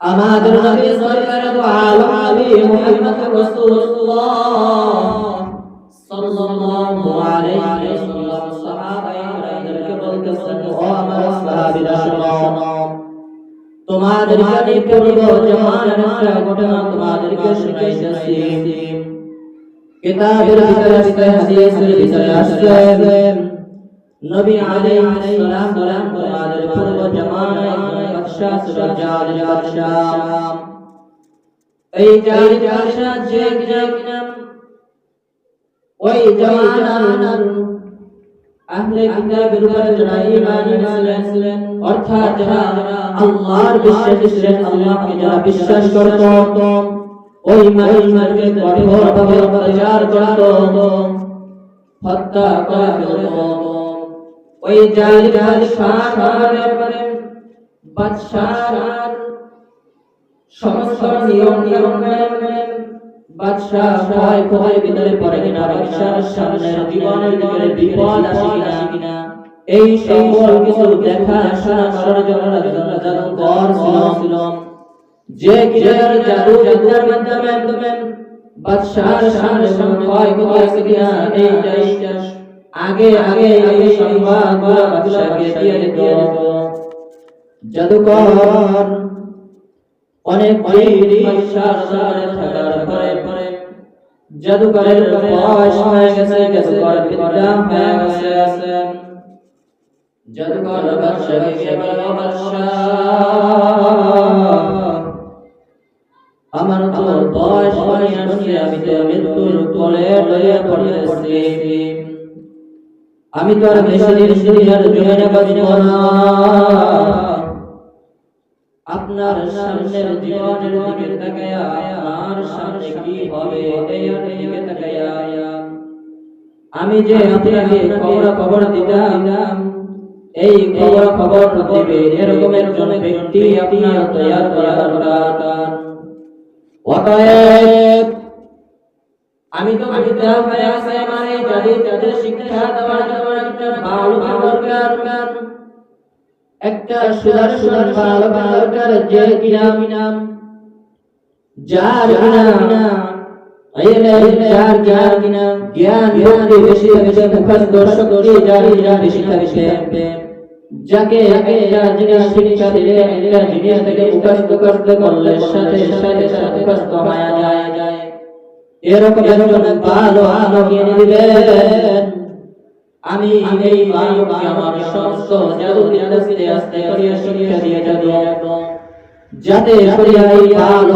আমাদের নবী সরকার দু আলম নবী মুহাম্মদ রাসূলুল্লাহ সাল্লাল্লাহু আলাইহি ওয়াসাল্লাম সাহাবায়ে বলতেছেন, ও আমার সাহাবীরা শোনো, তোমাদেরকে পূর্ব জামানার একটা ঘটনা তোমাদেরকে শুনাইতেছি। কিতাবের ভিতরে আছে, হাদিসের ভিতরে আছে, নবী আলাইহিস সালাম তোমাদের পূর্ব জামানায় বাদশা ছিল, জালিম বাদশা। এই জালিম বাদশা যে কিনা ওই জামানার আহলে কিতাবের উপরে যারা ঈমান এনেছিলেন, অর্থাৎ যারা আল্লাহর বিশ্বাসী ছিলেন, আল্লাহকে যারা বিশ্বাস করত, ওই মানুষদেরকে কঠোরভাবে অত্যাচার করত, হত্যা করা হতো। ওই জালিম বাদশার সমস্ত নিয়ম মেনে বাদশা ভয় ভিতরে পড়ে কিনা, বাদশার সামনের জীবনের ভিতরে বিপদ আসে কিনা, এই সকল কিছু দেখা শোনা করার জন্য জাদুকর ছিল, যে কিনার জাদু বিদ্যার মাধ্যমে বাদশার সামনে ভয় আছে কিনা, এই আগে এই সংবাদগুলো বাদশাকে দিয়ে দিত। জাদুকর অনেক বাদশার সামনে থাকার পরে জাদুকরের বয়স হয়ে গেছে, জাদুকর বিদ্যা হয়ে গেছে। জাদুকর বাদশাকে গিয়ে বলে, বাদশা, আমার তো বয়স হয়ে আসছে, আমি তো মৃত্যুর কোলে লইয়া পড়তেছি, আমি তো আর বেশি দিন দুনিয়ার জমিনে বাঁচব না। আপনার সামনের জীবনের দিকে তাকায়া আমার সামনে কি হবে এই দিকে তাকায়া আমি যে আপনাকে খবর দিতাম, এই খবর দিবে এরকম একজন ব্যক্তি আপনার তৈয়ার করা দরকার। অতএব আমি তো বিদ্যা হয়ে আছে, আমার এই যাদের শিক্ষা দেওয়ার জন্য একটা ভালো দরকার, একটা সুদর্শন ভালো দরকার, যে কিনা যার কিনা জ্ঞান বুদ্ধি বেশি মুখস্থ শক্তি যার বেশি থাকবে, যাকে জিনিস শিক্ষা দিলে একটা জিনিস থেকে মুখস্থ করতে করলে সাথে সাথে মুখস্থ হয়ে যায়, এরকম একজন ভালো আলোক এনে দিবেন। আমি এই বালককে আমার সমস্ত জাদু বিদ্যা আস্তে করিয়া শিক্ষা দিয়ে যাব, যাতে করিয়া এই বালক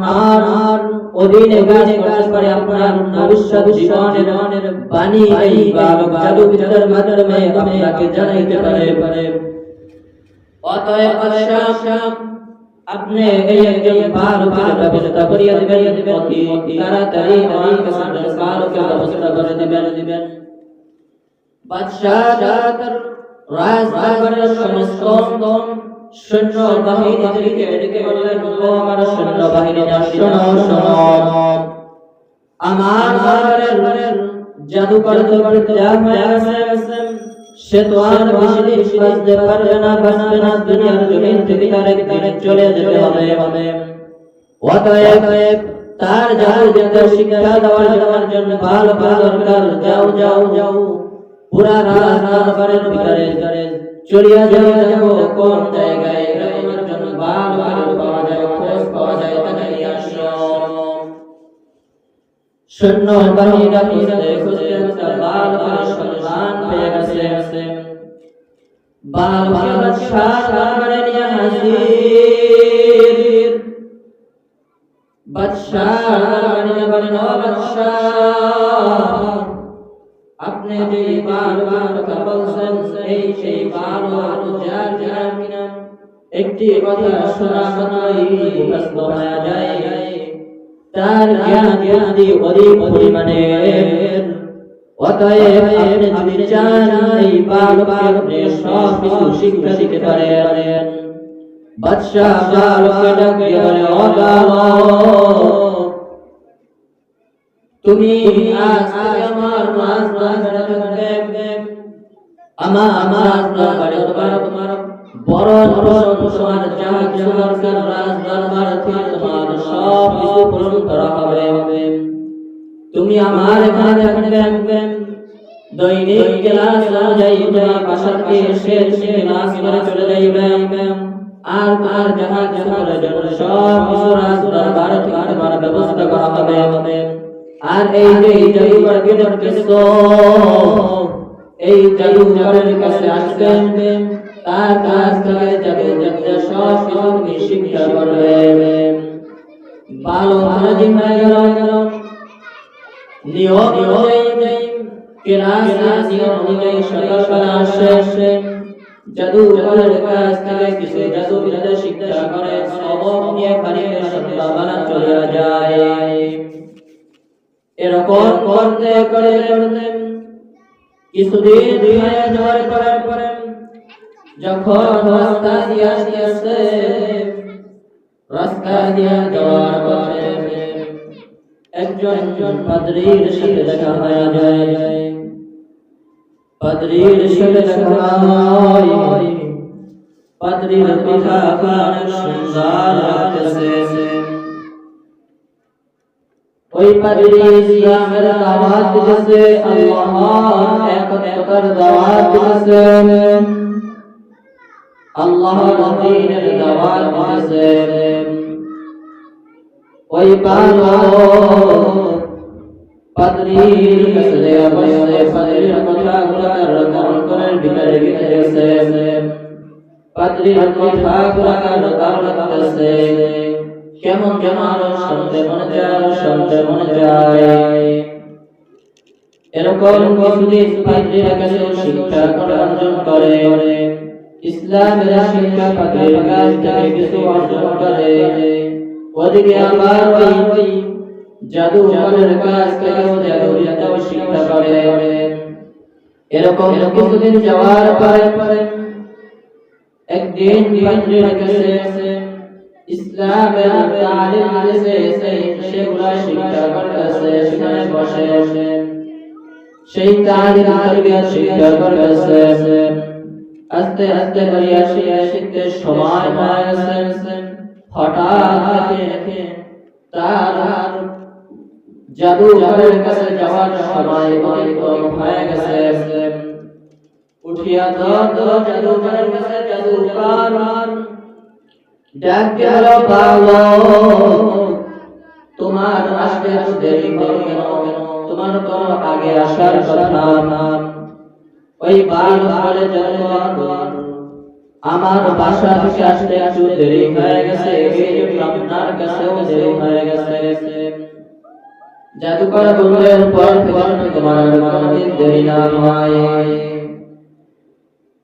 আপনার অধীনে কাজ করে, আপনার ভবিষ্যৎ জীবনের বাণী এই বালক জাদু বিদ্যার মাধ্যমে আপনাকে জানাইতে পারে। অতএব বাদশা, আপনি এই একজন বালকের ব্যবস্থা করিয়া দিবেন, অতি তাড়াতাড়ি আমার কাছে বালকের ব্যবস্থা করে দিবেন। বাদশা তার রাজদরবারের সমস্ত সৈন্য বাহিনীদেরকে ডেকে বললেন, ও আমার সৈন্য বাহিনীরা, শোনো, আমার দরবারের জাদুকর বিদ্যা হয়ে গেছে, সে তো আর বেশি দিন বাঁচতে পারবে না, দুনিয়ার জমিন থেকে তার একদিন চলে যেতে হবে। অতএব তার জাদু বিদ্যা শিক্ষা দেওয়ার জন্য ভালো দরকার, যাও পুরা রাজদরবারের ভিতরে চলিয়া যাও, কোন জায়গায় এরকমের জন্য ভালো পাওয়া যায়, খোঁজ পাওয়া যায়, তাকে নিয়ে আসো। সৈন্য বাহিনীরা খুঁজতে তার ভালো সন্ধান পেয়ে গেছে, বালকে বাদশার দরবারে নিয়ে হাজির। বাদশার দরবারে নিয়ে বলেন, ও বাদশা, আপনি যে বারবার কথা বলছেন, সেই বারবার যার কিনা একটি কথা শোনা মুখস্থ হয়ে যায়, তার জ্ঞান বুদ্ধি অধিক পরিমাণে। অতএব আপনি যদি চান এই বালককে সব কিছু শিক্ষা দিতে পারেন। বাদশা বালককে ডাকে বলে, ও বালক, তুমি আজ থেকে আমার রাজদরবারে থাকবে, আমার দরবারে তোমার বরং তোমার যা কিছু দরকার রাজ দরবার থেকে তোমার সব কিছু পূরণ করা হবে। তুমি আমার এখানে থাকবে, দৈনিক ক্লাস অনুযায়ী তোমার বাসা থেকে শেষ ক্লাস করে চলে যাইবে, আর তোমার যাহা যাহার জন্য সব কিছু রাজ দরবার থেকে তোমার ব্যবস্থা করা হবে। আর এই যে জাদুকর কিছু এই জাদুকরের কাছে আসবেন, তার কাছ থেকে যাবে সব কিছু তুমি শিক্ষা করবে। ভালো রাজি হয়ে গেল। নিয়ম অনুযায়ী ক্লাস নিয়ম অনুযায়ী সকালবেলা আসে, জাদুকরের কাছ থেকে কিছু জাদুবিদ্যা শিক্ষা করে সবক নিয়ে বাড়িতে সন্ধ্যাবেলা চলে যায়। এরকম করতে করতে কিছুদিন হয়ে যাওয়ার পরে যখন রাস্তা দিয়ে যাওয়ার পরে একজন পাদ্রীর সাথে দেখা হয়ে যায়। পাদ্রীর সাথে দেখা হয়, পাদ্রীর কথা অনেক সুন্দর লাগতেছে। ওই পাদ্রী ইসলামের দাওয়াত দিতেছে, আল্লাহর একত্বতার দাওয়াত দিতেছে, আল্লাহর দ্বীনের দাওয়াত দিতেছে। ওই পাদ্রীর কাছে বসে পাদ্রীর কথাগুলো রকম করে ভিতরে গেছে। পাদ্রীর কথাগুলো রকম লাগতেছে, কেমন কেমন শুনতে মনে যায়। এরকম কিছুদিন পাদ্রীর কাছে শিক্ষা অর্জন করে, ইসলামের শিক্ষা পাদ্রীর কাছ থেকে কিছু অর্জন করে। ওদিকে আবার ওই জাদুকরের কাছ থেকে জাদুবিদ্যাও শিক্ষা করে। এরকম কিছুদিন যাওয়ার পরে একদিন পাদ্রীর কাছে ইসলামের তালিম দিতেছে, সেগুলা শিক্ষা করতেছে। সেখানে বসে সেই তালিম তারবিয়ত শিক্ষা করতেছে। আস্তে আস্তে করিয়া শিখতে সময় হয়ে গেছে। হঠাৎ দেখে তার জাদুকরের কাছে যাওয়ার সময় অতিক্রম হয়ে গেছে। উঠিয়া জাদুকরের কাছে জাদুকর ডাক গেল, তোমার আসতে দেরি হলো কেন? তোমার তো আগে আসার কথা না। ওই বলে, জাদুকর আমার বাসা থেকে আসতে একটু দেরি হয়ে গেছে, আপনার কাছেও দেরি হয়ে গেছে। জাদুকর বললেন, পর থেকে তোমার কোনদিন দেরি না হয়।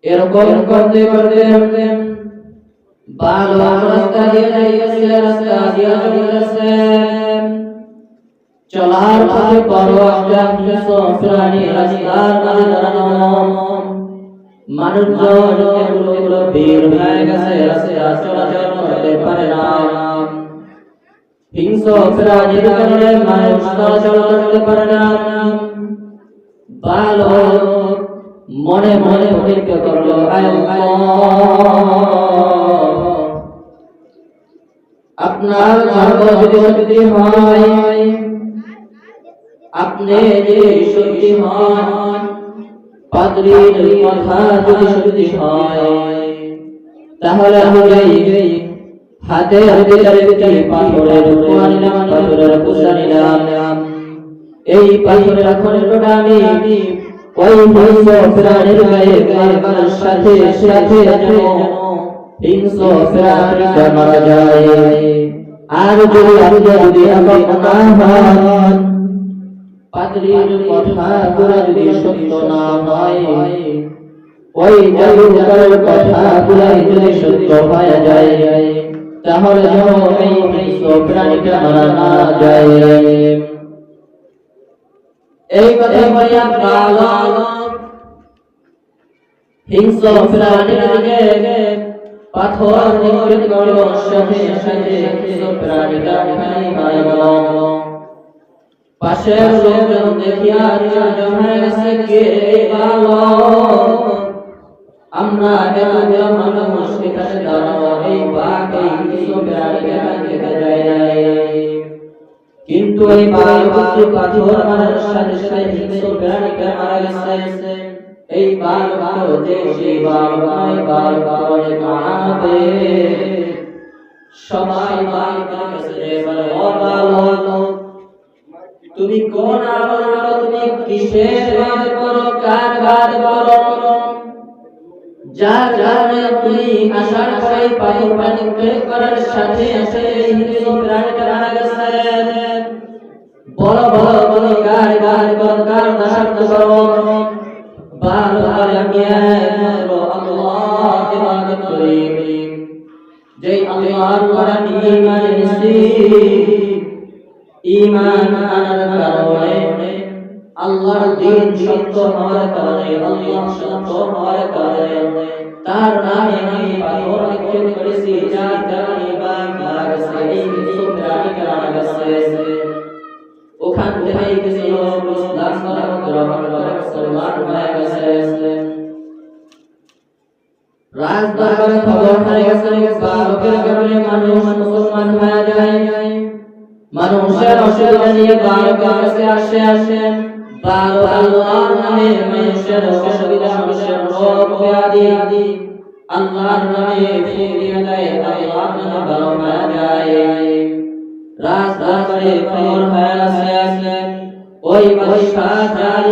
এরকম করতে করতে ভালো রাস্তা দিয়ে যাইতেছে, রাস্তা দিয়ে চলতেছে। চলার পথে বড় একটা প্রাণী রাস্তার মাঝে দাঁড়ানো। মানুষজন এগুলো বের হয়ে গেছে, রাস্তা চলাচল করতে পারে না। হিংস্র প্রাণীর কারণে মানুষ চলাচল করতে পারে না। ভালো মনে মনে প্রতিজ্ঞা করলো, আপনার ধর্ম যদি সত্যি হয়, আপনি যে সত্যি হন, পাদ্রীর কথা যদি সত্যি হয়, তাহলে আমি হাতে পাথরের উপমা নিলাম, পাথরের পূজা নিলাম। এই পাথরের খণ্ডটা আমি ওই হিংস্র প্রাণীর গায়ে মারার সাথে সাথে যেন হিংস্র প্রাণীটা মারা যায়। আর যদি আপনি না হন, পাদ্রীর কথাগুলো যদি সত্য না হয়, ওই জাদুকরের কথাগুলো যদি সত্য হয়ে যায়, তাহলে যেন এই হিংস্র প্রাণীটা মারা না যায়। এই কথা বলিয়া বালক হিংস্র প্রাণীর দিকে পাথর নিক্ষেপ করল। সাথে সাথে হিংস্র প্রাণীটা খালি হয়ে গেল। পাশের লোকজন দেখিয়া আশ্চর্য হয়ে গেছে, কে এই বালক? আমরা এতগুলো মানুষ এখানে দাঁড়ানো এই বাঘ এই কিছু দেখে যায় নাই, কিন্তু এই বাঘ কিছু পাথর মারার সাথে সাথে কিছু প্রাণীকে মারা গেছে। এই বাঘ হচ্ছে সেই বাঘ অনেক আবে সবাই বাঘ কাছে বলে ও বালক, তুমি কোন আমল করো, তুমি কিসের বাদ করো, কার বাদ করো, যার কারণে তুমি আসার পরে পাথর পানি করার সাথে সাথে এই হিন্দু প্রাণীটা মারা গেছে। বড় কার দাসার করো, বারবার আমি একমাত্র আল্লাহ ইবাদত করি, যে আল্লাহর কোরআন ঈমান এনেছি, ঈমান আনার কারণে আল্লাহর দ্বীন সত্য হওয়ার কারণে, আল্লাহ সত্য হওয়ার কারণে তার নামে আমি পাথর নিক্ষেপ করেছি, যার কারণে বাঘ মারা গেছে, এই কিছু প্রাণীকে মারা গেছে। ওখান থেকে কিছু লোক ইসলাম গ্রহণ করে মুসলমান হয়ে গেছে। রাজদরবারে খবর হয়ে গেছে বালকের কারণে মানুষ মুসলমান হয়ে যায়। মানুষের অসুবিধা নিয়ে বালকের কাছে আসে। বালক আল্লাহর নামে মানুষের অসুবিধা, মানুষের রোগ ব্যাধি আল্লাহর নামে ফিরিয়ে দেয়, আল্লাহর নামে ভালো হয়ে যায়। রাজদরবারে খবর হয়ে গেছে ওই বাদশাহ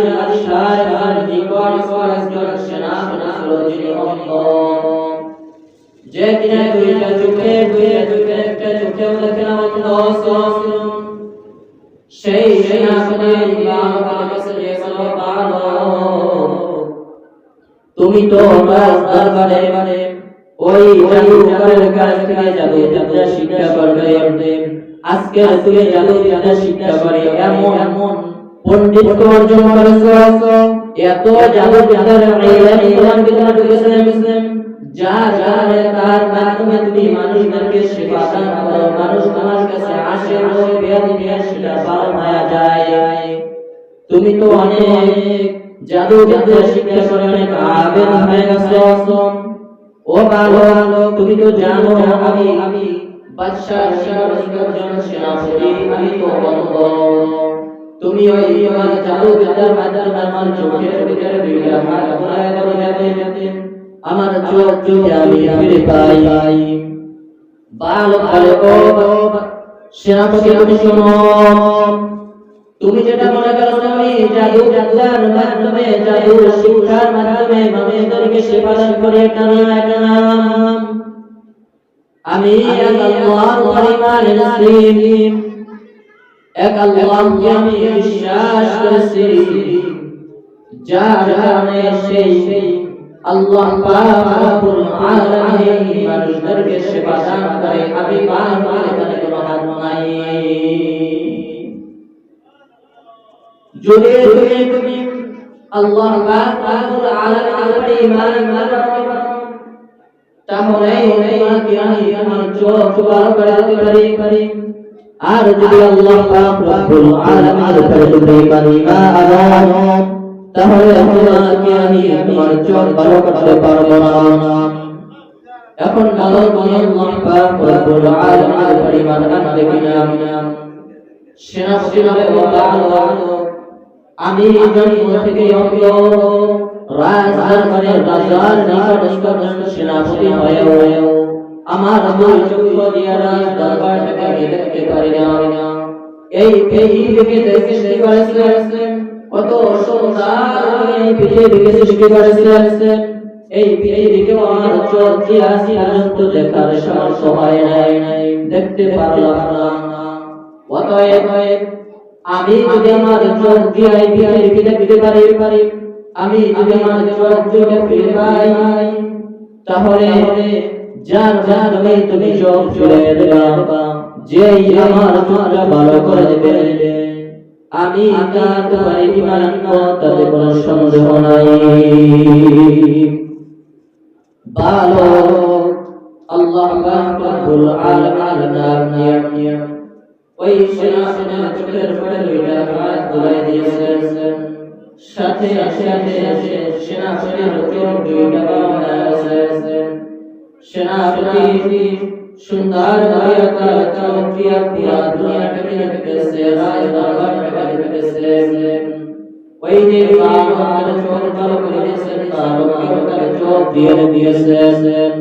বাদশার নিকট একজন সেনাপতি ছিল, যিনি অন্ধ, যে কিনা দুইটা চোখে একটা চোখে দেখে না অন্ধ ছিল। সেই সেনাপতি বালকের কাছে গেছিল, বালক তুমি তো রাজদরবারে ওই জাদুকরের কাছ থেকে জাদু শিক্ষা করবে, আজকে তুমি জাদু শিক্ষা করে এমন পণ্ডিত অর্জন করেছো, এত জাদু যার কারণে তার মাধ্যমে তুমি মানুষদেরকে সেবা দান করো, মানুষ তোমার কাছে আসে, সেটা ভালো হয়ে যায়। তুমি তো অনেক জাদু শিক্ষা করে অনেক আবেদ হয়ে গেছো। ও বালক, তুমি তো জানো আমি বাদশার সেনাপতি, আমি তো অন্ধ, তুমি ওই জাদু বিদ্যার মাধ্যমে আমার চোখের ভিতরে দুইটা হাত ঘোরায় যাতে আমার চোখ যদি আমি ফিরে পাই। বালক বলে, ও সেনাপতি তুমি শোনো, তুমি যেটা মনে করো আমি জাদু বিদ্যার মাধ্যমে, জাদু শিক্ষার মাধ্যমে মানুষদেরকে সেবা দান করি, এটা না। আমি আল্লাহর পরিমাণ এনেছি, এক আল্লাহকে আমি বিশ্বাস করেছি, যার কারণে সেই আল্লাহ পাক রব্বুল আলামিন মানুষদেরকে সেবা দান করে। আমি বারবার এখানে কোনো হাত নাই। যদি তুমি আল্লাহ পাক রব্বুল আলামিনের ঈমান আনতে পারো, তাহলে তোমাকে আমি আমার চোখ বড় করে দিতে পারি। আর যদি আল্লাহ পাক রব্বুল আলামিনের উপরে তুমি ঈমান আনো, তাহলে তোমাকে আমি তোমার চোখ বড় করতে পারবো না। এখন বলো আল্লাহ পাক রব্বুল আলামিনের উপরে ঈমান আনবে কিনা? সেনাপতি বলে, ও বালক, আমি জন্ম থেকে অন্ধ, রাজদরবারে রাজার নিকট সেনাপতি হয়েও আমার দুই চক্ষু দিয়ে রাজদরবারটাকে আমি দেখতে পারি না। এই পৃথিবীকে সৃষ্টি করেছেন, কত সুন্দর এই পৃথিবীকে সৃষ্টি করেছেন, এই পৃথিবীকে আমার চোখ দিয়ে আসি পর্যন্ত দেখার সামর্থ্য হয় নাই, দেখতে পারলাম না। অতএব আমি যদি আমার চোখ দিয়ে এই পৃথিবীকে দেখতে পারি, আমি যদি আমার চোখ দিয়ে ফিরে পাই, তাহলে যার তুমি চোখ ফিরে দেবা, যেই আমার চোখটা ভালো করে দেবে, আমি তার তোমার ঈমান আনবো, তাতে কোনো সন্দেহ নাই। বালক আল্লাহ পাক রব্বুল আলামিনের নিয়ম ওই সেনাপতির চোখের উপরে দুইটা হাত বুলাই দিয়েছেন। সাথে সাথে সেনাপতির চোখ দুইটা বড় হয়ে গেছে। সেনাপতি সুন্দর হয়ে চোখ দিয়ে পুরা দুনিয়াটাকে দেখতেছে, রাজ দরবারটাকে দেখতেছে। ওই যে বাবার চোখ বড় করে দিয়েছেন, তার চোখ দিয়ে দিয়েছেন।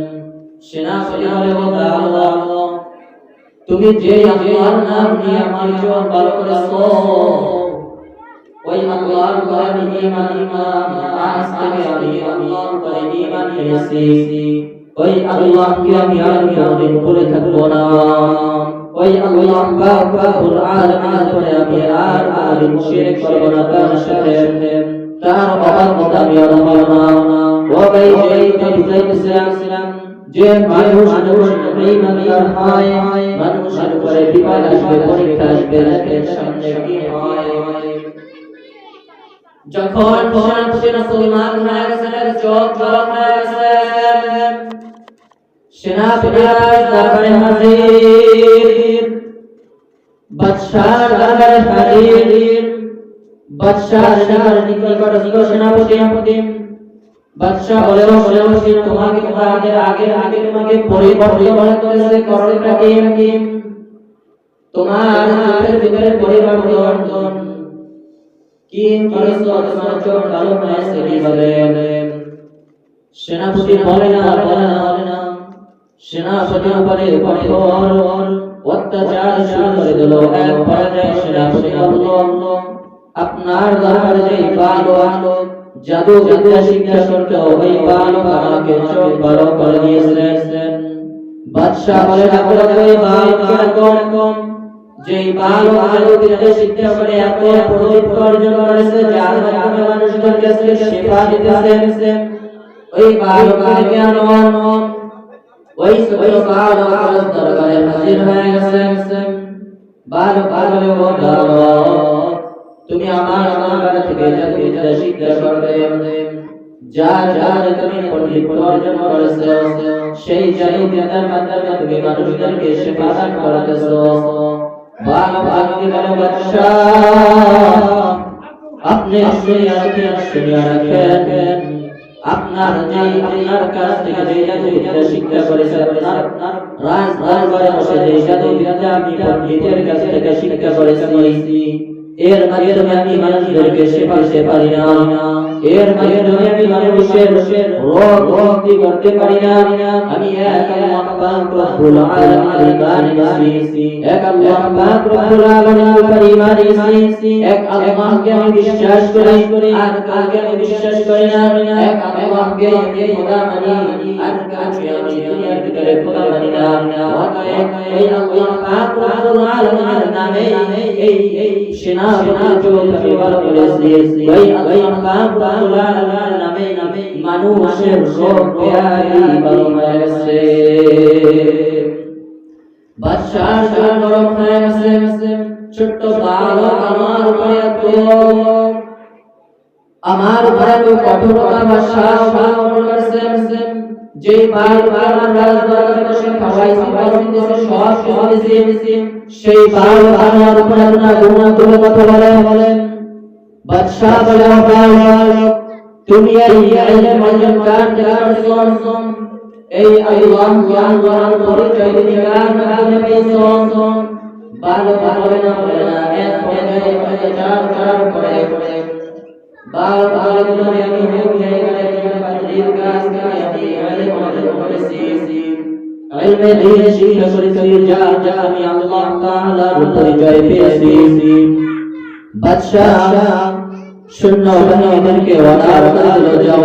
সেনাপতি বলে, ও আল্লাহ, তুমি যে আল্লাহর নাম নিয়ে আমার চোখ বড় করেছো, ওই আল্লাহর উপরে ঈমান আজ থেকে আমি আল্লাহর উপরে ঈমান এনেছি। ওই আল্লাহকে আমি আর কোনদিন ভুলে থাকবো না। ওই আল্লাহ পাক রব্বুল আলামিনের উপরে আমি আর কোনদিন শিরক করব না, তার সাথে তার অবাদত আমি আর করব না। ও ভাই, যেই বুঝাইতেছিলাম যে মানুষ বেঈমানদার হয়, মানুষের উপরে বিপদ আসবে, পরীক্ষা আসবে, তাদের সামনে কি হয়। যখন সেনাপতি মুসলমান হয়ে গেছে, চোখ বড় হয়ে গেছে, সেনাপতি দরবারে হাজির, বাদশার দরবারে হাজির। বাদশার নিকট সেনাপতি বাদশা বলে, তোমাকে আগে তোমাকে পরিবর্তন করতে কি? তোমার চোখের ভিতরে পরিবর্তন কি করেছো? তোমার চোখ কালো হয়েছে কিভাবে? সেনাপতি বলে না। সেনাপতির উপরে কঠোর অত্যাচার শুরু করে দিল। এক পর্যায়ে সেনাপতি বলল, আপনার দরবারে যে বালক জাদু বিদ্যা শিক্ষা করত, ওই বালক আমাকে চোখ বড় করে দিয়েছেন। বাদশা বলে, ওই বালক এরকম যেই বালক জাদু বিদ্যা শিক্ষা করে এত পবিত্র অর্জন করেছে, যার মাধ্যমে মানুষদের কাছে সেবা দিতেছে, ওই বালককে কেন? ওই ছোট বালক দরবারে হাজির হয়ে গেছে। বালক বলে, ও বালক, তুমি আমার দরবার থেকে জাদু বিদ্যা শিক্ষা করবে, যার তুমি পবিত্র অর্জন করেছো, সেই জাদু বিদ্যার মাধ্যমে তুমি মানুষদেরকে সেবা দান করতেছো। বালক বলে, বাদশা, আপনি শুনিয়া রাখেন, আপনার কাছ থেকে যে জাদু বিদ্যা শিক্ষা করেছে, আপনার রাজ দরবারে বসে যে জাদু বিদ্যা আমি পণ্ডিতের কাছ থেকে শিক্ষা করেছি, এর মাধ্যমে আমি মানুষদেরকে সেবা দিতে পারি না, এর মাধ্যমে আমি মানুষের রোগ মুক্তি করতে পারি না। আমি এক আল্লাহ পাক রব্বুল আলামিনের বাণী, এক আল্লাহ পাক রব্বুল আলামিনের উপরে ঈমান এনেছি, এক আল্লাহকে আমি বিশ্বাস করি, আর কাউকে আমি বিশ্বাস করি না। এক আল্লাহকে আমি খোদা মানি, আর কাউকে আমি দুনিয়ার ভিতরে খোদা মানি না। অতএব এই আল্লাহ পাক রব্বুল আলামিনের নামে এই সেনাপতির চোখ আমি বড় করেছি। ওই আল্লাহ পাক রব্বুল আলামিনের নামে মানুষের রোগ ব্যাধি বড় হয়ে গেছে। বাদশার চোখ বড় হয়ে গেছে। ছোট্ট বালক আমার উপরে কঠোরতা বাদশা করেছে। যে বালক আমার রাজদরবারে বসে খাওয়াইছে, সব দিয়েছে, সেই বালক আমার উপরে গুনাহ কথা বলে। বাদশা বলে, বালক, তুমি এই ইলম অর্জন করছো, এই আল্লাহ জ্ঞান গ্রহণ পরিচয় তুমি কার মাধ্যমে পেয়েছো? বালক বলে না। এক পর্যায়ে অত্যাচার করে বালক বলে, আমি ওই জায়গায় পাদ্রীর কাছ থেকে আমি ইলম অর্জন করেছি, ইলমে দ্বীন শিক্ষা করেছি, যা আমি আল্লাহ তাআলার পরিচয় পেয়েছি। বাদশা সৈন্যবাহিনীদেরকে অর্ডার করলো, যাও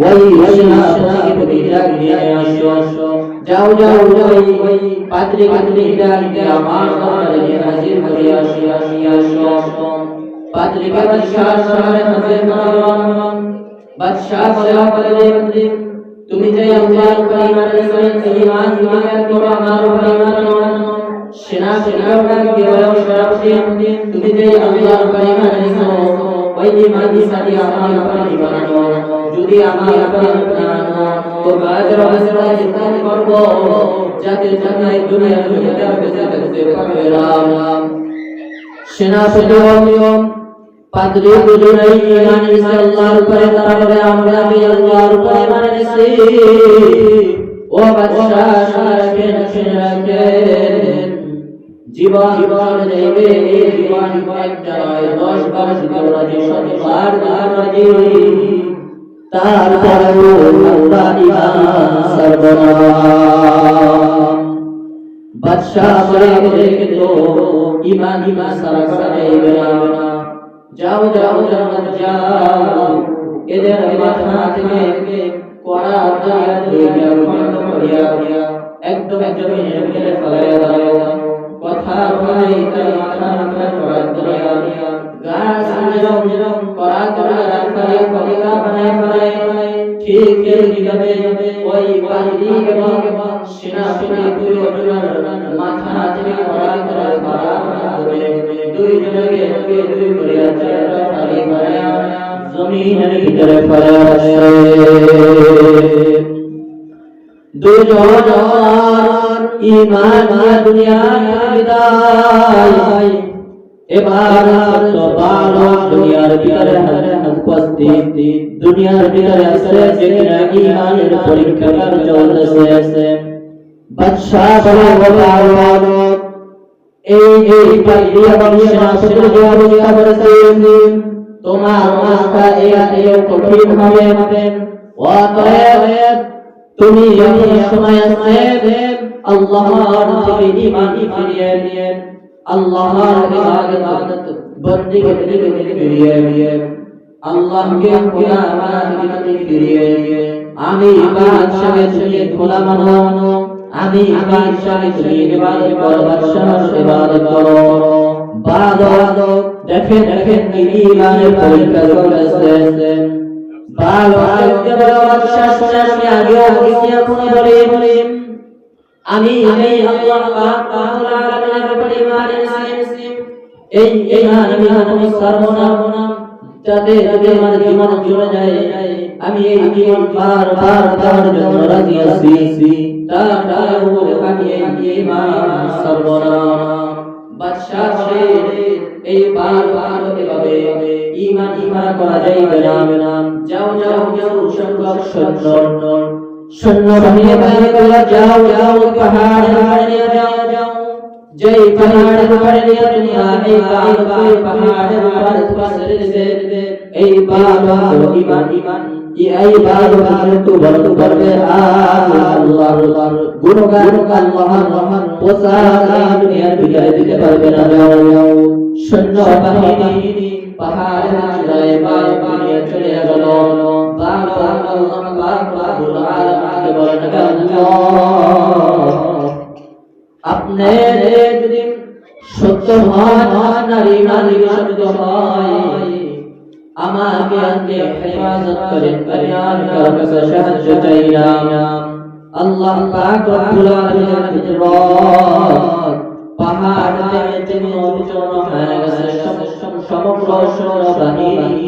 ওই সেনাপতিকে তুমি ডাক নিয়ে আসো, যাও ওই পাদ্রীকে ডাক দিয়ে আমার দরবারে নিয়ে হাজির করে আসো। পাদ্রীকে বাদশার সামনে হাজির করলো। বাদশা বলে, তুমি যে আল্লাহর উপরে ঈমান করো, আমার উপরে ঈমান আনো। সেনাপতিকে ডাক দিয়ে বলো, সেনাপতি, তুমি যে আল্লাহর উপরে ঈমান এনেছো, ওই ঈমান সাথে আমার উপরে ঈমান আনো। যদি আমার উপরে ঈমান আনো, তো কাজের অবস্থায় ইসলাম করব, যাতে দুনিয়ার জগতে বেঁচে থাকতে পারবে। সেনাপতি পাদ্রী দুজনেই ঈমান এনেছে আল্লাহর উপরে, তারা বলে আমরা আল্লাহর উপরে ঈমান এনেছি। ও বাদশাহ শুনে রাখেন, জীবন চলে যাইবে, এই জীবন একটা নয় 10 বার রাজি, 100 বার রাজি, তারপরেও আমরা ঈমান ছাড়ব না। বাদশাহ বলে কিন্তু ঈমান ছাড়া যাইবে না। যাও যাও যাও, এদের মাথা থেকে কড়া খন্ড করিয়া একদম জমিনের ভিতরে ফেলাইয়া দাও। কথা বলাই তার মাথা কড়া দিয়া গাছ যেরকম কড়া রাখাইয়া কলিকা বানায় ফেলায়, ঠিক এইভাবে ওই বাহিনী এবং সেনাপতি দুইজনের মাথা থেকে কড়া করে দুইজনকে দুই করিয়া ফালি করিয়া জমিনের ভিতরে ফেলাইয়া দুইজন ঈমান নিয়ে দুনিয়া বিদায়। এবার তো বালক দুনিয়ার ভিতরে উপস্থিত, দুনিয়ার ভিতরে আছে যেখানে ঈমানের পরীক্ষা চলতেছে। বাদশাহ বলে বালক এই পাদ্রী এবং সেনাপতির যে অবস্থা করেছে, তোমার মাথা এই কঠিন হবে। অতএব তুমি এখন সময় আছে আল্লাহর থেকে ঈমান ফিরিয়ে নিয়ে আল্লাহর ইবাদত বন্দেগি ফিরিয়ে আল্লাহকে খোদা মানতে ফিরিয়ে আমি বাদশাহকে নিয়ে খোদা মানো, আমি বাদশাহকে নিয়ে ইবাদত করব, বাদশাহর ইবাদত করব। বালক দেখেন ঈমানের পরীক্ষা চলতেছে। আমি আল্লাহ পাক রব্বুল আলামিনের উপরে ঈমান এনেছি, এই ঈমান আমি ছাড়ব না, যাতে আমার জীবন চলে যায়। আমি এই জীবন বারবার দেওয়ার জন্য রাজি আছি, তারপরেও আমি এই ঈমান ছাড়ব না। বাদশাহ বলে এই বারবার এভাবে ঈমান করা যাইবে না। যাও সংখ্যক সৈন্য বাহিনী বাইরে করে যাও পাহাড়ে নিয়ে যাও। যেই পাহাড়ের উপরে নিয়ে দুনিয়া এই পাহাড়ের উপরে ছেড়ে দিবে, এই বালক ঈমান এই বালক কিন্তু বন্ধ করবে আল্লাহর গুণগান, আল্লাহর প্রচার দুনিয়ার ভিতরে দিতে পারবে না। যাও সৈন্য বাহিনী পাহাড়ের চূড়ায় নিয়ে চলে গেল। বালক আল্লাহ পাক রব্বুল আলামিনকে বলেন, আপনি যদি সত্য হন আর ঈমান সত্য হয়, আমাকে আজকে হেফাজত করেন, আর কারো কাছে সাহায্য চাই না। আল্লাহ পাক রব্বুল আলামিনের রব পাহাড় থেকে উচ্চারণ হয়ে গেছে। সমগ্র সৈন্যবাহিনী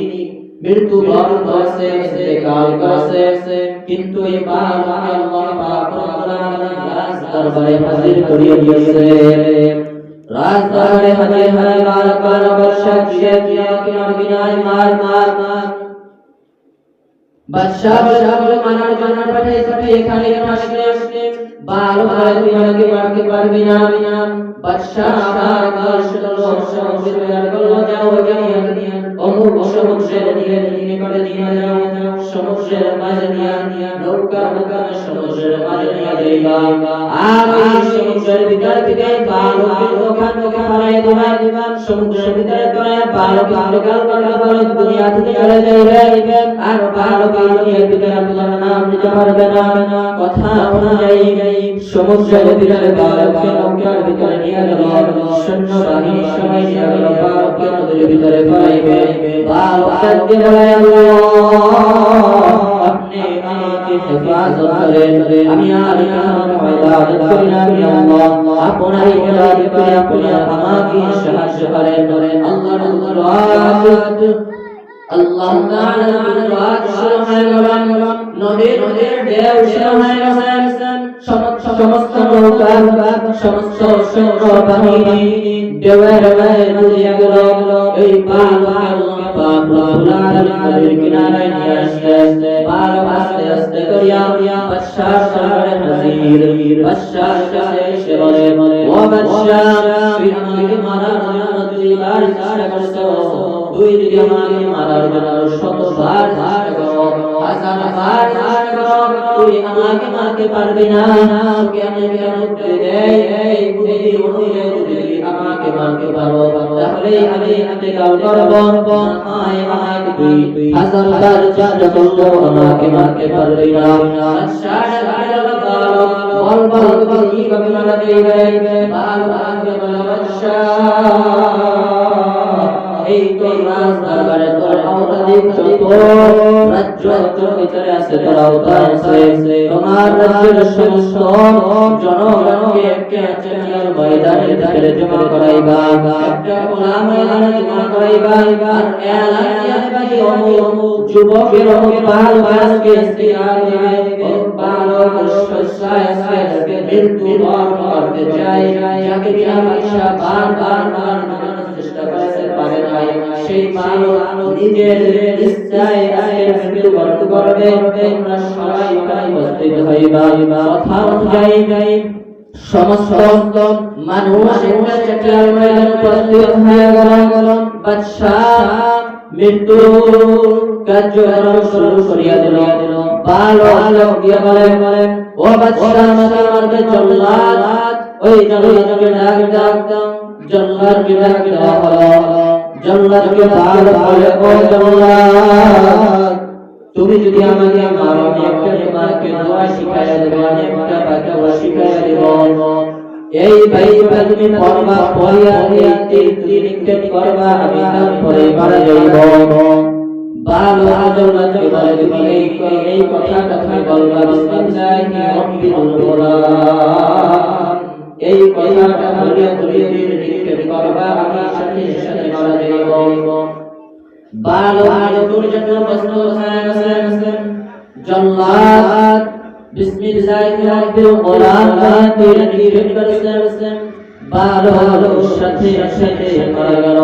মৃত্যুবরণ করেছে, ইন্তেকাল করেছে, কিন্তু এই বালক আল্লাহ পাক রব্বুল আলামিন রাজ দরবারে হাজির করিয়ে দিয়েছে। রাজ দরবারে হাজির হয়ে বালক সাক্ষী কিনারে মার বাদশাহ বলে মানার জন্য পাঠিয়েছে, এখানে আসলে বালক তুই আমাকে মারতে পারবি না। বাদশাহ আবার যাও অমুক সমুদ্রের নিয়ে করে নিয়ে যাও, সমুদ্রের মাঝে নিয়ে নৌকা সমুদ্রের মাঝে নিয়ে যাইবা। আর ওই সমুদ্রের ভিতর থেকে বালক ওখান থেকে হারাই দিবা। সমুদ্রের ভিতরে করে বালক দুনিয়া থেকে চলে যাইবে। আর বালক ভিতরে আল্লাহর নাম নিতে পারবে না। কথা অনুযায়ী সমুদ্রের ভিতরে বালককে নৌকার ভিতরে নিয়ে গেল, সৈন্যবাহিনী সবাই নিয়ে গেল, বালককে নদীর ভিতরে ফেলাইবে। বালককে বলে, আপনি আমাকে হেফাজত করেন, আমি আর ইবাদত করি না, আমি আল্লাহ আপনার ইবাদত করি, আপনি আমাকে সাহায্য করেন। আল্লাহর আল্লাহ তাআলা রাত শুরু হয়ে গেল, নদীর ঢেউ শুরু হয়ে গেছে, সমস্ত নৌকা সমস্ত সৈন্য বাহিনী ঢেউয়ের ডুবিয়ে গেল। এই পাক নদীর কিনারায় নিয়ে আসছে, পাক আস্তে আস্তে করিয়া বাদশার দরবারে হাজির। বাদশার কাছে এসে বলে, ও বাদশাহ, তুই আমাকে মারার জন্য দুইবার চেষ্টা করেছো, তুই যদি আমাকে মারার জন্য শতবার চেষ্টা করো, হাজারবার চেষ্টা করো, তুই আমাকে মারতে পারবি না। তোকে আমি বুদ্ধি দেই, এই বুদ্ধি অনুযায়ী যদি আমাকে মারতে পারো তাহলে আমি ইন্তেকাল করব। আমাকে তুই হাজারবার চেষ্টা করলেও আমাকে মারতে পারবি না। বল তুমি কিভাবে মারা যাইবে? এই তো রাজ দরবারে তোর আওতাধিক যত রাজ্যের ভিতরে আছে তোর আওতা আছে, তোমার রাজ্যের সমস্ত জনগণকে একটা চেয়ার ময়দানে ভিতরে জমা করাইবা, একটা খোলা ময়দানে জমা করাইবা, আর এলান দিবা যে অমুক যুবকের অমুক বাল বাসকে ইস্তিহার দিবে, বালক শস্যায় আজকে মৃত্যু বরণ করতে চাই, যাকে বিনা বাদশা বার চেষ্টা করতে পারে নাই, সেই বালক নিজের ইচ্ছায় আজকে মৃত্যু বরণ করবে। তোমরা সবাই উপস্থিত হইবা। কথা অনুযায়ী সমস্ত মানুষ একটা চেয়ার ময়দানে উপস্থিত হয়ে গেল। বাদশাহ মৃত্যু কার্যক্রম শুরু করিয়া দিল। বালক দিয়া বলেন, ও বাদশাহ, আমাকে মারবে জল্লাদ। ওই জল্লাদকে ডাক দাও। জল্লাদকে ডাক দেওয়া হলো। জল্লাদকে বালক বলে, ও জল্লাদ, তুমি যদি আমাকে মারো আমি একটা তোমাকে দোয়া শিখাইয়া দেব, একটা বাক্য শিখাইয়া দেব। এই বাইটা তুমি পড়বা, পড়িয়া তিন নিক্ষেপ করবা, আমি তারপরে মারা যাইব। বালক জল্লাদকে বলে, তুমি এই কথাটা তুমি বলবা, বিসমিল্লাহি রাব্বিল গুলাম। এই কথাটা বলিয়া তুমি তিন নিক্ষেপ করবা, আমি সাথে সাথে মারা যাইব। বালক জন্য প্রস্তুত হয়ে গেছেন। জল্লাদ বিসমিল্লাহির রাব্বিল গুলাম তিন নিক্ষেপ করেছেন। বালক সাথে সাথে মারা গেল।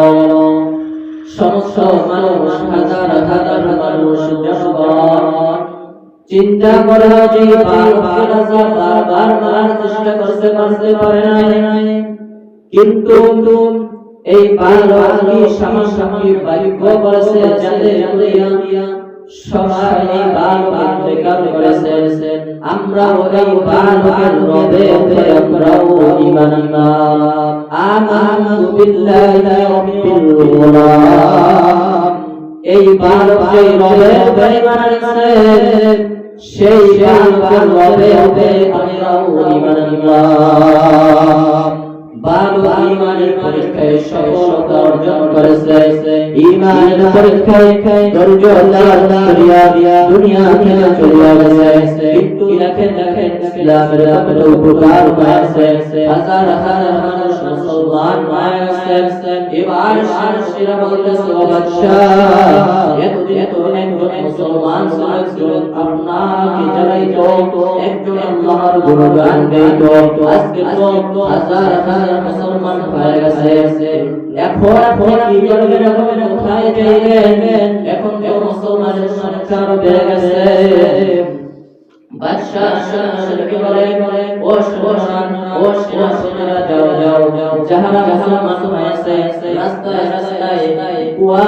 সমস্ত মানুষ, হাজার হাজার মানুষ, জনগণ চিন্তা করল যে বারবার মারার চেষ্টা করতে পারে নাই, কিন্তু এই বালক কি সামান্য বাক্য বলেছে, যাতে সবাই এই বালক ইন্তেকাল করেছে। আমরা ওই বালকের রবে আমরাও ঈমান আমানতু বিল্লাহি রাব্বিল গুলাম। এই বালক যেই রবে ঈমান আনছে, সেই বালকের রবে আমরাও ঈমান আনলাম। বালক ঈমানের পরীক্ষায় সফলতা অর্জন করেছে। ঈমানের পরীক্ষায় ধৈর্য দিয়া দুনিয়া থেকে চলে গেছে, কিন্তু দেখেন ইসলামের কত উপকার হয়েছে। হাজার হাজার মানুষ মুসলমান হয়ে গেছে। এবার শাসিরা বলতেছে, ও বাদশাহ, এতদিন তো একজন মুসলমান ছিলেন, আপনাকে জানাইতো, একজন আল্লাহর গুণগান গাইতো, আজকে তো হাজার হাজার মুসলমান হয়ে গেছে। এখন কি করবেন? কোথায় যাইবেন? এখন তো মুসলমানের সংখ্যা বেড়ে গেছে। বাদশাহ শাসনকে বলে, ও সেনারা যাও, যাহারা মুসলমান হয়েছে রাস্তায় কুয়া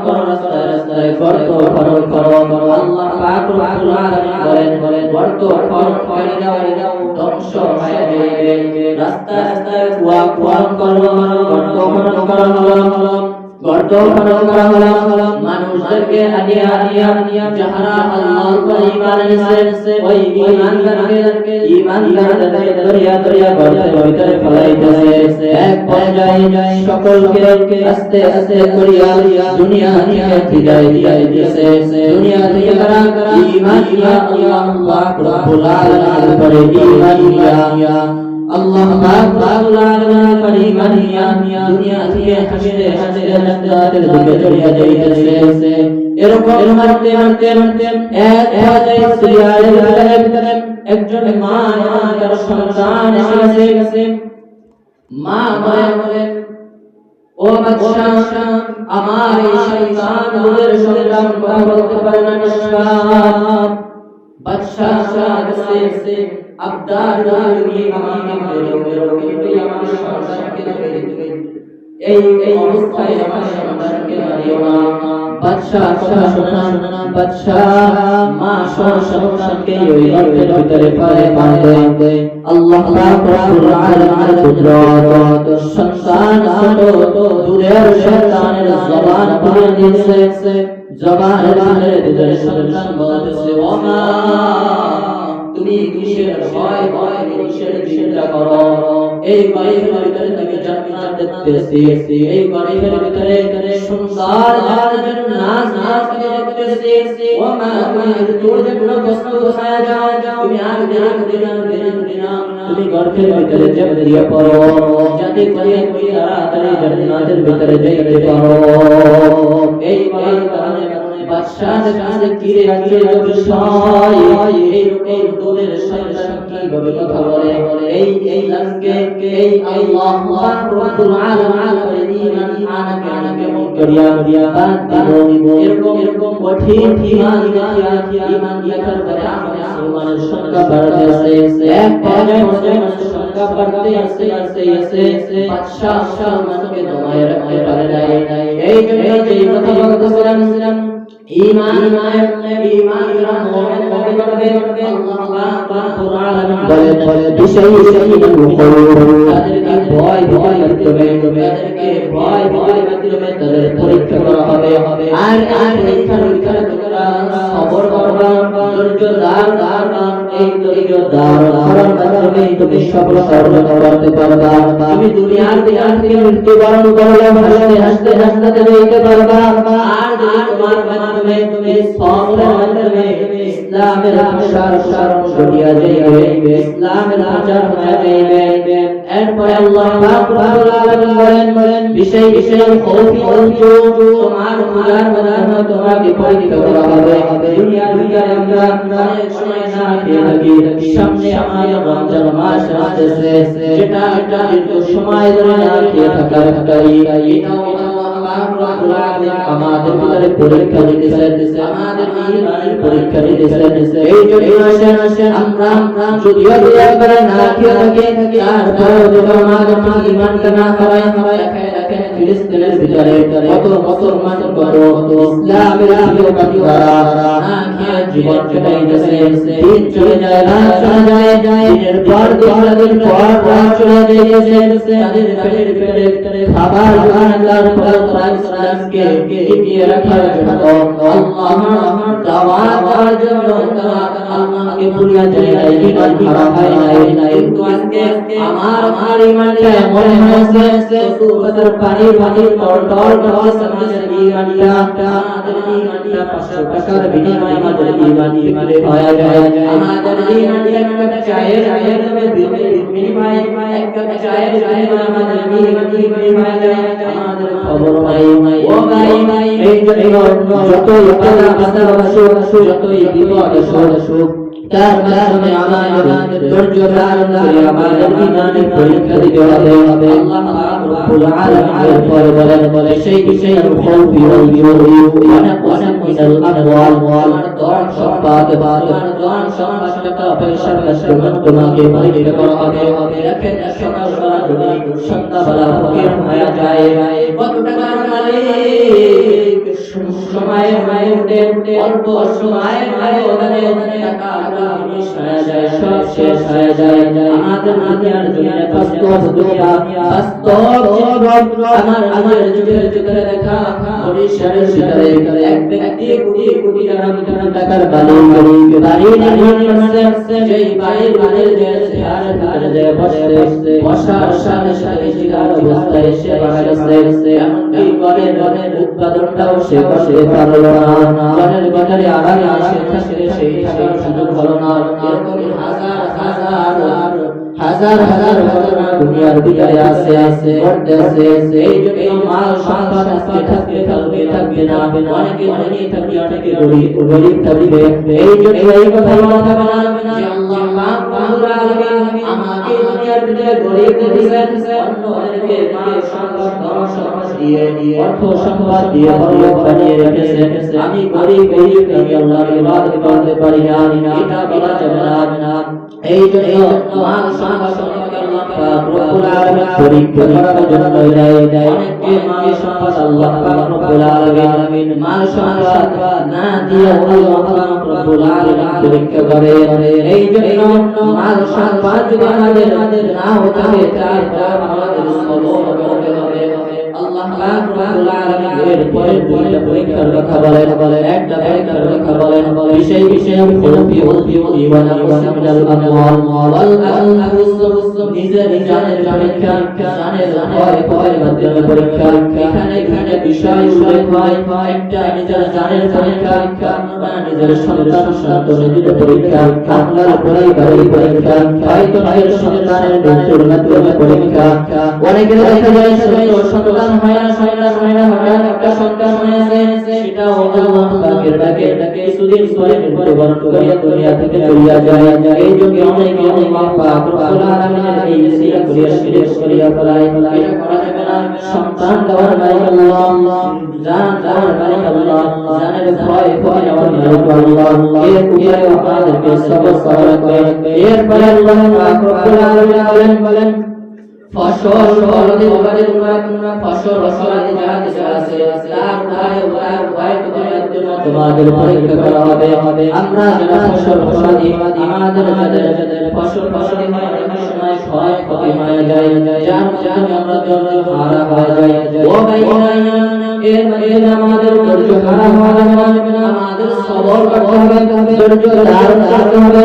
করো, রাস্তায় গর্ত খনন করো। আল্লাহ পাক রব্বুল আলামিন বলেন, গর্ত খনন করে দাও, ধ্বংস হয়ে যাবে। রাস্তায় কুয়া খনন করো, গর্ত খনন করা হলো। মানুষদেরকে হাদিয়া যাহারা আল্লাহর উপর ঈমান এনেছে, ওই ঈমানদারকে দরিয়া গর্তের ভিতরে ফেলাইতেছে। এক পর্যায়ে সকলকে আস্তে আস্তে করিয়া দুনিয়া থেকে বিদায় দিতেছে। দুনিয়া থেকে তারা ঈমান নিয়া আল্লাহ রাব্বুল আলামিনের উপরে ঈমান নিয়া আল্লাহ পাক রব্বুল আলামিন পরিমানিয়া দুনিয়া থেকে হাসিরে হাসিরে জান্নাতের দিকে চলিয়া যাইতেছে এরকম মারতে মারতে মারতে এক পর্যায়ে সিরিয়ালের ভিতরে একজন মা তার সন্তান এসে গেছে মা বলে ও বাদশা আমার এই সন্তান দুধের সন্তান কথা বলতে পারে না নিষ্পাপ বাদশা কাছে আবদার তুমি আমাকে মেরো কিন্তু আমার সন্তানকে তুমি এই অবস্থায় আমার সন্তানকে মারিও না বাদশা কথা শোনা বাদশা মা সন্তানকে ওই গর্তের ভিতরে ফেলে মারতে আল্লাহ পাক রব্বুল আলামিনের কুদরত সন্তান ছোট দুধের সন্তানের জবান খুলে দিয়েছে জবানের ভিতরে সন্তান বলতেছে ও মা তুমি কিসের ভয় কিসের চিন্তা করো এই বাড়ির ভিতরে থেকে জান্নাত দেখতেছি এই বাড়ির ভিতরে সুন্দর নাচ দেখতেছি ও মা তোর জন্য প্রস্তুত হয়ে যাও তুমি আর দেরি না তুমি গর্তের ভিতরে জব দিয়ে পড়ো যাতে করে তুমি তাড়াতাড়ি জান্নাতের ভিতরে যাইতে পারো এই বাড়ির কারণে বাদশার কাছে কিরে বিষয় এই দুধের সন্তান কিভাবে কথা বলে এই লাজকে এই আল্লাহ রব্বুল আলামিন করে ঈমান আনাকে করিয়া বাদ দিব এরকম কঠিন ঈমান দেখার পরে মুসলমানের সংখ্যা বাড়তেছে এক পর্যায়ে মুসলমানের সংখ্যা বাড়তে আসতে বাদশা মুসলমানকে দমায়ে রাখতে পারে নাই এই জন্য যেই কথা বলতেছিলাম ঈমান মুমিন করবে আল্লাহ পাক আলামিন বলে বিষয় তাদেরকে ভয় মাধ্যমে তাদেরকে ভয় মাধ্যমে তাদের পরীক্ষা করা হবে আর পরীক্ষার ভিতরে তোমরা সবর করবা ধৈর্য ধারণ এই ধৈর্য ধারণ মাধ্যমে তুমি সফলতা অর্জন করতে পারবা তুমি দুনিয়ার থেকে মৃত্যুবরণ করলে হাসতে যেতে পারবা আর যদি তোমার মাধ্যমে তুমি সবরের মাধ্যমে ইসলামের প্রসার করিয়া যাইবে ইসলামের প্রচার হয়ে যাইবে এরপরে আল্লাহ পাক রব্বুল আলামিন বলেন বিষয় খৌফ তোমার খোদার মাধ্যমে তোমাকে পরীক্ষা করা হবে দুনিয়ার ভিতরে আমরা অনেক সময় না খেয়ে থাকি সামনে আমাদের রমজান মাস আসছে যেটা দীর্ঘ সময় ধরে না খেয়ে থাকার এটাও আমাদের ভিতরে পরীক্ষা দিতেছে আমাদের ঈমানের পরীক্ষা দিতেছে এই জন্য আসেন আমরা যদিও একবার না খেয়ে থাকি তারপরেও যদি আমাদের ঈমানটা না হারায় দেখেন ফিলিস্তিনের ভিতরে কত মুসলমান কত ইসলামের বিরোধীরা না খেয়ে জীবন কাটাইতেছে দিন চলে যায় রাত চলে যায় দিনের পর দিন পর চলে যাইতেছে তাদের পেটের ভিতরে খাবার আল্লাহর ইসলামকে টিকিয়ে রাখার জন্য আল্লাহর দাওয়াত দেওয়ার জন্য তারা আল্লাহকে ভুলিয়া যায় না ঈমান খারাপ হয় না কিন্তু আজকে আমার ঈমানটা এমন হয়েছে সুবহানার পানির টল সমাজের ঈমানটা আমাদের ঈমানটা 500 টাকার বিনিময়ে আমাদের ঈমান বিক্রি হয়ে যায় আমাদের ঈমানটা একটা চায়ের বিনিময়ে একটা চায়ের বিনিময়ে আমাদের ঈমান বিক্রি হয়ে যায় আমাদের খবর নাই ও ভাই এই জন্য যতই বাধা আসুক যতই বিপদ আসুক তার মাধ্যমে আমাদের ধৈর্য ধারণ করে আমাদের ঈমানের পরীক্ষা দিতে হবে আল্লাহ পাক রব্বুল আলামিন বলে সেই খৌফ ওয়াল জুই ওয়া মিনাল আমওয়াল আমার ধন সম্পদটা পয়সার কাছে তোমাকে পরীক্ষা করা হবে দেখেন সকালবেলা যদি সন্ধ্যাবেলা ফকির হয়ে যায় কত টাকার মালিক সময়ের উঠে অল্প সময়ের ওখানে টাকা সব শেষ হয়ে যায় আমাদের দুনিয়ার জন্য বাস্তব আমার যুগের ভিতরে দেখা বরিশালের ভিতরে এক ব্যক্তি কোটি টাকার বাড়ি নির্মাণে সেই বাড়ির যে চেয়ারে যে বসার সাথে শিকার অবস্থায় এসে মারা গেছে এমনকি ঘরের উৎপাদনটাও সে করতে পারলো না ঘরের ভিতরে আরামে সেই থাকার সুযোগ হলো না এরকম হাজার হাজার ঘটনা দুনিয়ার ভিতরে আছে ঘটতেছে। এই জন্য মাল সম্পদ আজকে থাকবে না, অনেকে ধনী থাকবে, অনেকে গরিব থাকবে। এই জন্য এই কথা বলা যাবে না যে আল্লাহ পাক রব্বুল আলামিন আমাকে দুনিয়ার ভিতরে গরিব দিয়েছেন, অন্যদেরকে মাল সম্পদ ধন সম্পদ দিয়ে অর্থ সম্পদ দিয়ে বড়লোক বানিয়ে রেখেছেন, আমি গরিব আমি আল্লাহর ইবাদত করতে পারি না, এটা বলা যাবে না। এই জন্য মাল সম্পদ আল্লাহ পাক রব্বুল আলামিন পরীক্ষা করার জন্য দেয়। অনেককে মাল সম্পদ আল্লাহ পাক রব্বুল আলামিন মাল সম্পদ না দিয়ে আল্লাহ পাক রব্বুল আলামিন পরীক্ষা করে। এই জন্য মাল সম্পদ যদি আমাদের নাও থাকে তারপর আমাদের সবর করতে হবে। আল্লাহ পাক রব্বুল আলামিন এর পরে দুইটা পরীক্ষার কথা বলেন। একটা পরীক্ষার কথা বলেন বিষয় খুলফি ওয়াল মিনাল আমওয়াল ওয়াল আনফুস, নিজের জানের পরীক্ষা, জানের ভয়ের মাধ্যমে পরীক্ষা। এখানে বিষয় উল্লেখ হয়, একটা নিজের জানের পরীক্ষা, নিজের সন্তানের পরীক্ষা, আপনার পরিবারের পরীক্ষা, হয়তো নিজের সন্তানের মৃত্যুর মাধ্যমে পরীক্ষা। অনেকের দেখা যায় সন্তান হয় না, হঠাৎ একটা সন্তান হয়েছে, সেটাও আল্লাহ পাকের ডাকে কিছুদিন পরে মৃত্যুবরণ করে দুনিয়া থেকে চলে যায়। এই জন্য অনেকে আল্লাহ পাক রব্বুল আলামিনের এই ওসিয়ত করিয়া ফেলায়। এটা করা যাবে না। সন্তান দেওয়ার মালিক আল্লাহ, জান দেওয়ার মালিক আল্লাহ, জানের ভয় নেওয়ার মালিক আল্লাহ। এর উপরে আমাদেরকে সবর করা লাগবে। এরপরে আল্লাহ পাক রব্বুল আলামিন বলেন ফসল তোমাদের পরীক্ষা করা হবে। আমরা যারা ফসল ফলাদি, আমাদের যাদের ফসল ফলাদি হয় অনেক সময় ক্ষয় ক্ষতি হয়ে যায়, যার মাধ্যমে আমরা ধৈর্য হারা হয়ে যাই। ও ভাইরা, এর মাধ্যমে আমাদের ধৈর্য হারা হওয়া যাবে না, আমাদের সবর করতে হবে, ধৈর্য ধারণ করতে হবে।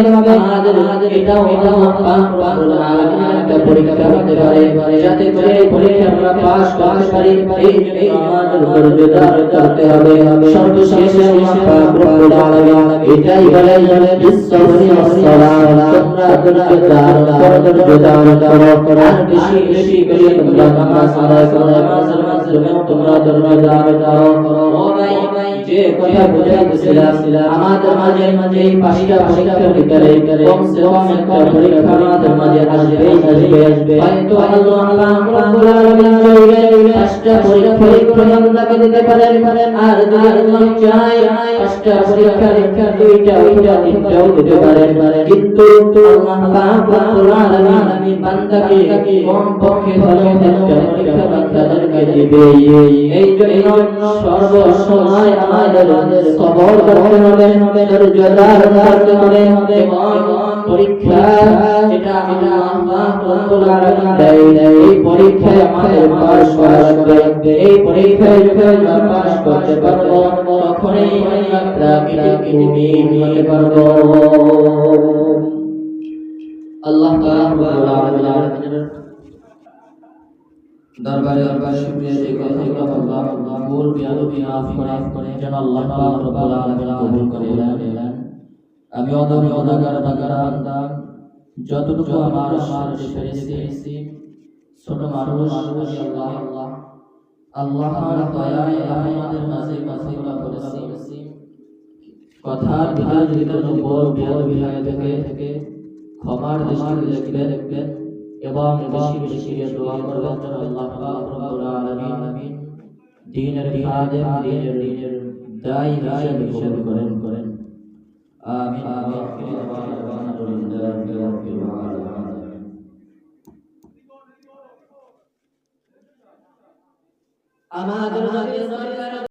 আমাদের এটাও আল্লাহ পাক রব্বুল আলামিনের একটা পরীক্ষা হতে পারে, যাতে করে পরীক্ষা আমরা পাস করতে পারি। এই জন্য আমাদের ধৈর্য ধারণ করতে হবে। সর্বশেষে আল্লাহ পাক রব্বুল আলামিন এটাই বলেন বিসসাবরি ওয়াস-সালাত, তোমরা ধৈর্য ধারণ করো। আর বেশি করে তোমরা নামাজ আদায় করো, নামাজের মাধ্যমে তোমরা ধৈর্য ধারণ করো। ও ভাই, যে কথা বুঝাইতেছিলাম, আমাদের মাঝে এই পাঁচটা পরীক্ষার ভিতরে কমসে কম একটা পরীক্ষা আমাদের মাঝে আসবে। হয়তো আল্লাহ পাক রব্বুল আলামিন পাঁচটা পরীক্ষা বান্দাকে দিতে পারেন, আর যদি আল্লাহ চায় পাঁচটা পরীক্ষা দুইটা তিনটাও দিতে পারেন। কিন্তু আল্লাহ পাক রব্বুল আলামিন বান্দাকে কমপক্ষে হলেও একটা পরীক্ষা বান্দাদেরকে দিবে। এই জন্য সর্বসময় আমাদের সবর করতে হবে, ধৈর্য ধারণ করতে হবে। পরীক্ষা যেটা আল্লাহ পাক রব্বুল আলামিন দেয়, এই পরীক্ষায় আমাদের পাস করা লাগবে। এই পরীক্ষায় যখন আমরা পাস করতে পারবো, তখনই আমরা মুমিন হতে পারবো। আল্লাহ পাক রব্বুল আলামিনের দরবারে শুকরিয়া যে কথাগুলো বললাম, ভুল বিয়াদবি মাফ করে যেন আল্লাহ পাক রব্বুল আলামিন কবুল করে নেন। আমি অনাগার বান্দা, যতটুকু আমার পেরেছি, ছোট মানুষ, আল্লাহর দয়ায় আমাদের মাঝে কথাগুলো বলেছি। কথার ভিতরে যদি কোনো ভুল বিয়াদবি থাকে ক্ষমার দৃষ্টিতে দেখবেন এবং বেশি দোয়া করবেন যেন আল্লাহ পাক রব্বুল আলামিন দ্বীনের খাদেম, দ্বীনের দায়ী হিসেবে করেন। আমিন। আমাদের